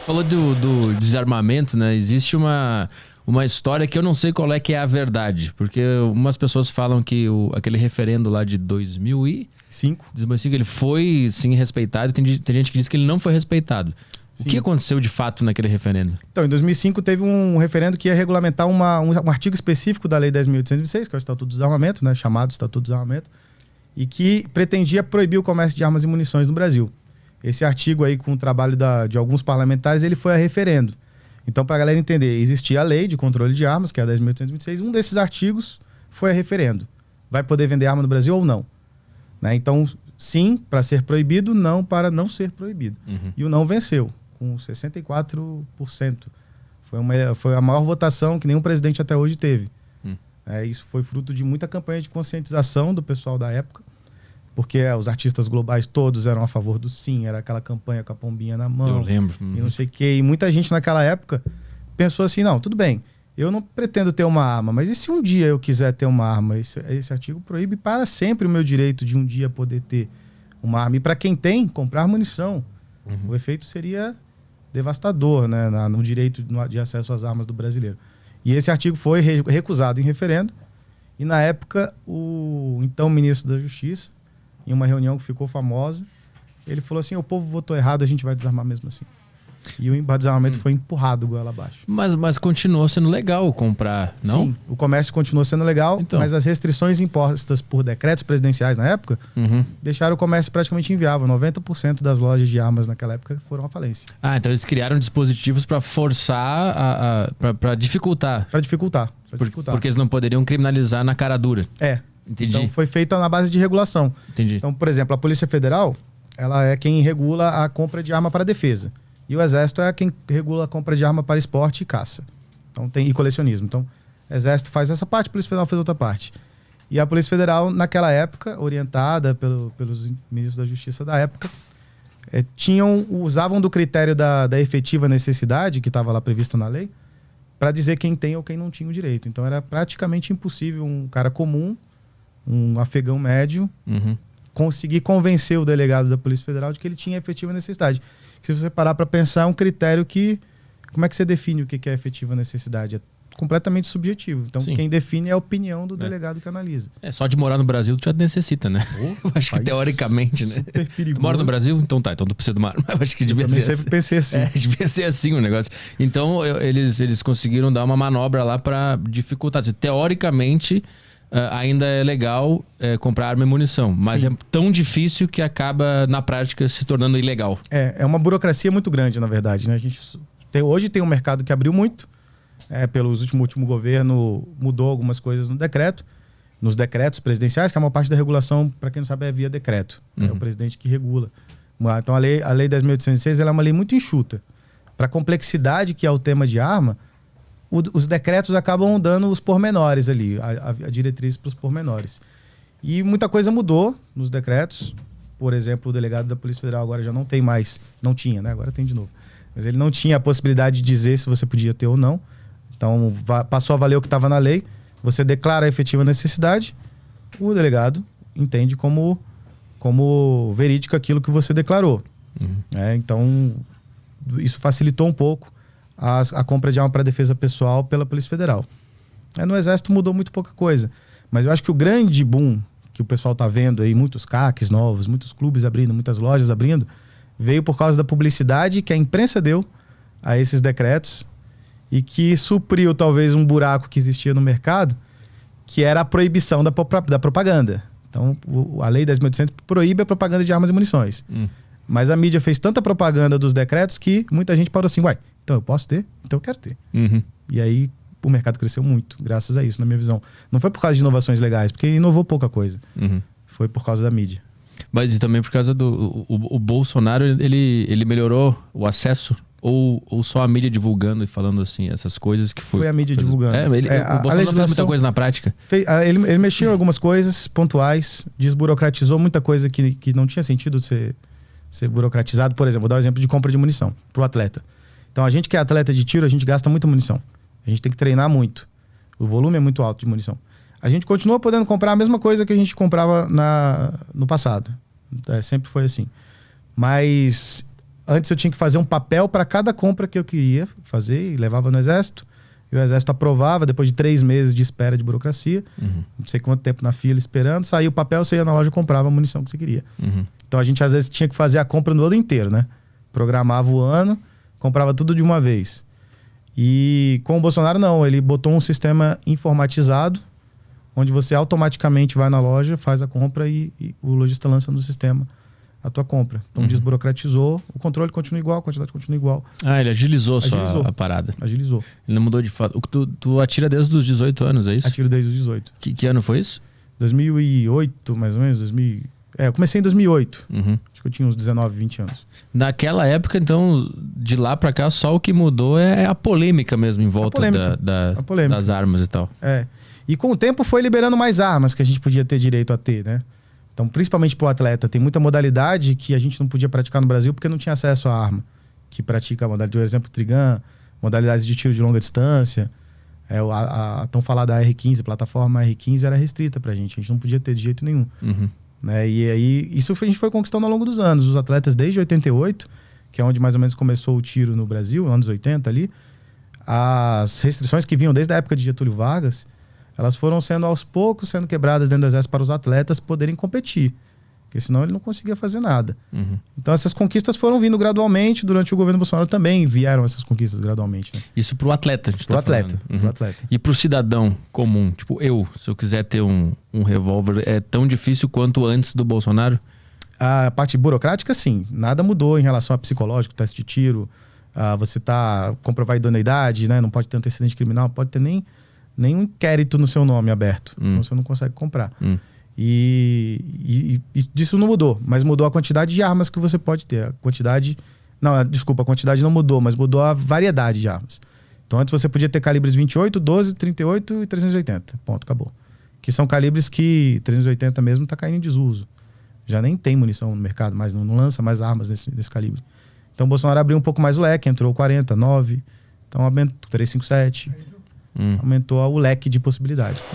Falou do desarmamento, né? Existe uma história que eu não sei qual é que é a verdade. Porque umas pessoas falam que aquele referendo lá de 2005, ele foi, sim, respeitado. Tem gente que diz que ele não foi respeitado. Sim. O que aconteceu de fato naquele referendo? Então, em 2005 teve um referendo que ia regulamentar um artigo específico da Lei 10.826, que é o Estatuto do Desarmamento, né? Chamado Estatuto do Desarmamento, e que pretendia proibir o comércio de armas e munições no Brasil. Esse artigo aí, com o trabalho de alguns parlamentares, ele foi a referendo. Então, para a galera entender, existia a Lei de Controle de Armas, que é a 10.826, um desses artigos foi a referendo. Vai poder vender arma no Brasil ou não? Né? Então, sim, para ser proibido, não para não ser proibido. Uhum. E o não venceu, com 64%. Foi a maior votação que nenhum presidente até hoje teve. Isso foi fruto de muita campanha de conscientização do pessoal da época, porque os artistas globais todos eram a favor do sim, era aquela campanha com a pombinha na mão. Eu lembro. E não sei o quê. E muita gente naquela época pensou assim, não, tudo bem, eu não pretendo ter uma arma, mas e se um dia eu quiser ter uma arma? Esse artigo proíbe para sempre o meu direito de um dia poder ter uma arma. E para quem tem, comprar munição. Uhum. O efeito seria devastador, né, no direito de acesso às armas do brasileiro. E esse artigo foi recusado em referendo. E na época, o então ministro da Justiça, em uma reunião que ficou famosa, ele falou assim, o povo votou errado, a gente vai desarmar mesmo assim. E o desarmamento foi empurrado goela abaixo. Mas continuou sendo legal comprar, não? Sim, o comércio continuou sendo legal, então, mas as restrições impostas por decretos presidenciais na época deixaram o comércio praticamente inviável. 90% das lojas de armas naquela época foram à falência. Ah, então eles criaram dispositivos para forçar, para dificultar. Para dificultar. Porque eles não poderiam criminalizar na cara dura. Entendi. Então foi feito na base de regulação. Entendi. Então, por exemplo, a Polícia Federal, ela é quem regula a compra de arma para defesa. E o Exército é quem regula a compra de arma para esporte e caça. Então, e colecionismo. Então, o Exército faz essa parte, a Polícia Federal faz outra parte. E a Polícia Federal, naquela época, orientada pelos ministros da Justiça da época, usavam do critério da efetiva necessidade, que estava lá prevista na lei, para dizer quem tem ou quem não tinha o direito. Então, era praticamente impossível um cara comum, um afegão médio, conseguir convencer o delegado da Polícia Federal de que ele tinha efetiva necessidade. Se você parar para pensar, é um critério que... Como é que você define o que é efetiva necessidade? É completamente subjetivo. Então, quem define é a opinião do delegado que analisa. Só de morar no Brasil, tu já necessita, né? Eu acho que teoricamente, né? Super perigoso. Tu mora no Brasil? Então tá, então tu precisa de uma arma. Eu acho que devia ser assim. Sempre pensei assim. Devia ser assim o negócio. Então, eles conseguiram dar uma manobra lá para dificultar. Teoricamente... ainda é legal comprar arma e munição, mas Sim. É tão difícil que acaba, na prática, se tornando ilegal. É uma burocracia muito grande, na verdade. Né? Hoje tem um mercado que abriu muito, pelo último governo mudou algumas coisas nos decretos presidenciais, que é uma parte da regulação, para quem não sabe, é via decreto. É o presidente que regula. Então a lei 10.806 ela é uma lei muito enxuta. Para a complexidade que é o tema de arma, os decretos acabam dando os pormenores ali, a diretriz para os pormenores. E muita coisa mudou nos decretos. Por exemplo, o delegado da Polícia Federal agora já não tem mais, não tinha, né? Agora tem de novo. Mas ele não tinha a possibilidade de dizer se você podia ter ou não. Então, passou a valer o que estava na lei. Você declara a efetiva necessidade, o delegado entende como verídico aquilo que você declarou. Então, isso facilitou um pouco a compra de arma para defesa pessoal pela Polícia Federal. No Exército mudou muito pouca coisa. Mas eu acho que o grande boom que o pessoal está vendo aí, muitos CACs novos, muitos clubes abrindo, muitas lojas abrindo, veio por causa da publicidade que a imprensa deu a esses decretos e que supriu talvez um buraco que existia no mercado, que era a proibição da propaganda. Então, a Lei 10.800 proíbe a propaganda de armas e munições. Mas a mídia fez tanta propaganda dos decretos que muita gente parou assim, então eu posso ter? Então eu quero ter. E aí o mercado cresceu muito, graças a isso, na minha visão. Não foi por causa de inovações legais, porque inovou pouca coisa. Foi por causa da mídia. Mas e também por causa do... O Bolsonaro, ele melhorou o acesso? Ou só a mídia divulgando e falando assim, essas coisas que foi... Foi a mídia divulgando. O Bolsonaro não fez muita coisa na prática. Ele mexeu em algumas coisas pontuais, desburocratizou muita coisa que não tinha sentido ser burocratizado. Por exemplo, vou dar o exemplo de compra de munição para o atleta. Então, a gente que é atleta de tiro, a gente gasta muita munição. A gente tem que treinar muito. O volume é muito alto de munição. A gente continua podendo comprar a mesma coisa que a gente comprava no passado. Sempre foi assim. Mas Antes eu tinha que fazer um papel para cada compra que eu queria fazer e levava no Exército. E o Exército aprovava, depois de 3 meses de espera de burocracia. Não sei quanto tempo na fila esperando. Saiu o papel, você ia na loja e comprava a munição que você queria. Então a gente às vezes tinha que fazer a compra no ano inteiro, né? Programava o ano, comprava tudo de uma vez. E com o Bolsonaro não, ele botou um sistema informatizado, onde você automaticamente vai na loja, faz a compra e o lojista lança no sistema a tua compra. Então desburocratizou, o controle continua igual, a quantidade continua igual. Ah, ele agilizou a parada. Agilizou. Ele não mudou de fato. Tu atira desde os 18 anos, é isso? Atiro desde os 18. Que ano foi isso? 2008, mais ou menos. Eu comecei em 2008. Acho que eu tinha uns 19, 20 anos. Naquela época, então, de lá pra cá, só o que mudou é a polêmica mesmo em volta das armas e tal. E com o tempo foi liberando mais armas que a gente podia ter direito a ter, né? Então, principalmente pro atleta, tem muita modalidade que a gente não podia praticar no Brasil porque não tinha acesso à arma. Que pratica a modalidade, por exemplo, Trigun, modalidades de tiro de longa distância. A tão falada R15, plataforma R15 era restrita pra gente. A gente não podia ter de jeito nenhum. Né? E aí, isso a gente foi conquistando ao longo dos anos. Os atletas desde 88, que é onde mais ou menos começou o tiro no Brasil, anos 80 ali, as restrições que vinham desde a época de Getúlio Vargas, elas foram sendo aos poucos sendo quebradas dentro do Exército para os atletas poderem competir. Porque senão ele não conseguia fazer nada. Então essas conquistas foram vindo gradualmente. Durante o governo Bolsonaro também vieram essas conquistas gradualmente. Né? Isso pro atleta, a gente pro atleta. E pro cidadão comum? Tipo, se eu quiser ter um revólver, é tão difícil quanto antes do Bolsonaro? A parte burocrática, sim. Nada mudou em relação a psicológico, teste de tiro. Você comprovar a idoneidade, né? Não pode ter antecedente criminal, não pode ter nem um inquérito no seu nome aberto. Então você não consegue comprar. E disso não mudou, mas mudou a quantidade de armas que você pode ter. A quantidade não mudou, mas mudou a variedade de armas. Então antes você podia ter calibres 28, 12, 38 e 380. Ponto, acabou. Que são calibres que 380 mesmo tá caindo em desuso. Já nem tem munição no mercado, mas não lança mais armas desse calibre. Então o Bolsonaro abriu um pouco mais o leque, entrou 40, 9, então aumentou 357. Aumentou o leque de possibilidades.